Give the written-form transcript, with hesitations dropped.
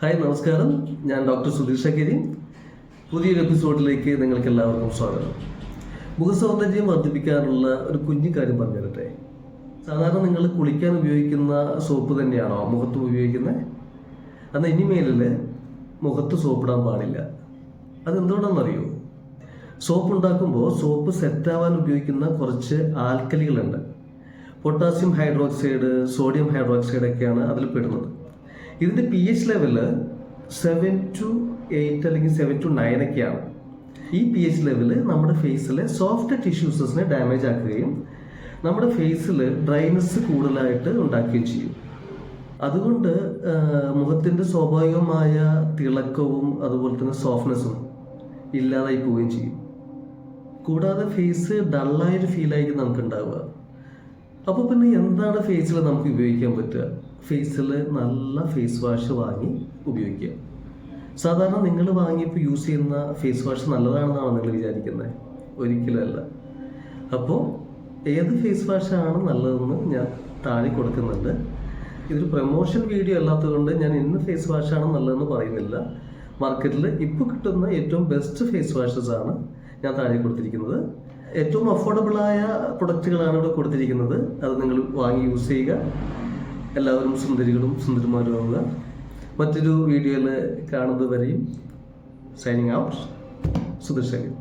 Hi നമസ്കാരം, ഞാൻ doctor Sudheer ഷക്കരി. പുതിയൊരു എപ്പിസോഡിലേക്ക് നിങ്ങൾക്ക് എല്ലാവർക്കും സ്വാഗതം. മുഖസൗന്ദര്യം വർദ്ധിപ്പിക്കാനുള്ള ഒരു കുഞ്ഞു കാര്യം പറഞ്ഞു തരട്ടെ. സാധാരണ നിങ്ങൾ കുളിക്കാൻ ഉപയോഗിക്കുന്ന സോപ്പ് തന്നെയാണോ മുഖത്ത് ഉപയോഗിക്കുന്നത്? എന്നാൽ ഇനിമേലിൽ മുഖത്ത് സോപ്പിടാൻ പാടില്ല. അതെന്തുകൊണ്ടാണെന്നറിയോ? സോപ്പ് ഉണ്ടാക്കുമ്പോൾ സോപ്പ് സെറ്റാവാൻ ഉപയോഗിക്കുന്ന കുറച്ച് ആൽക്കലികളുണ്ട്. പൊട്ടാസ്യം ഹൈഡ്രോക്സൈഡ്, സോഡിയം ഹൈഡ്രോക്സൈഡ് ഒക്കെയാണ് അതിൽ പെടുന്നത്. ഇതിൻ്റെ pH ലെവല് 7 to 8 അല്ലെങ്കിൽ 7 to 9 ഒക്കെയാണ്. ഈ pH ലെവല് നമ്മുടെ ഫേസിലെ സോഫ്റ്റ് ടിഷ്യൂസിനെ ഡാമേജ് ആക്കുകയും നമ്മുടെ ഫേസിൽ ഡ്രൈനെസ് കൂടുതലായിട്ട് ഉണ്ടാക്കുകയും ചെയ്യും. അതുകൊണ്ട് മുഖത്തിൻ്റെ സ്വാഭാവികമായ തിളക്കവും അതുപോലെ തന്നെ സോഫ്റ്റ്നെസ്സും ഇല്ലാതായി പോവുകയും ചെയ്യും. കൂടാതെ ഫേസ് ഡള്ളായൊരു ഫീലായിരിക്കും നമുക്ക് ഉണ്ടാവുക. അപ്പോൾ പിന്നെ എന്താണ് ഫേസിൽ നമുക്ക് ഉപയോഗിക്കാൻ പറ്റുക? ഫേസിൽ നല്ല ഫേസ് വാഷ് വാങ്ങി ഉപയോഗിക്കുക. സാധാരണ നിങ്ങൾ വാങ്ങിയപ്പോൾ യൂസ് ചെയ്യുന്ന ഫേസ് വാഷ് നല്ലതാണെന്നാണ് നിങ്ങൾ വിചാരിക്കുന്നത്? ഒരിക്കലല്ല. അപ്പോൾ ഏത് ഫേസ് വാഷാണ് നല്ലതെന്ന് ഞാൻ താഴെ കൊടുക്കുന്നുണ്ട്. ഇതൊരു പ്രൊമോഷൻ വീഡിയോ അല്ലാത്തതുകൊണ്ട് ഞാൻ ഇന്ന് ഫേസ് വാഷാണ് നല്ലതെന്ന് പറയുന്നില്ല. മാർക്കറ്റിൽ ഇപ്പോൾ കിട്ടുന്ന ഏറ്റവും ബെസ്റ്റ് ഫേസ് വാഷസ് ആണ് ഞാൻ താഴെ കൊടുത്തിരിക്കുന്നത്. ഏറ്റവും അഫോർഡബിളായ പ്രൊഡക്റ്റുകളാണ് ഇവിടെ കൊടുത്തിരിക്കുന്നത്. അത് നിങ്ങൾ വാങ്ങി യൂസ് ചെയ്യുക. എല്ലാവരും സുന്ദരികളും സുന്ദരിമാരും ആവുക. മറ്റൊരു വീഡിയോയിൽ കാണുന്നത് വരെയും സൈനിങ് ഔട്ട്, സുധീർ ഷക്കരി.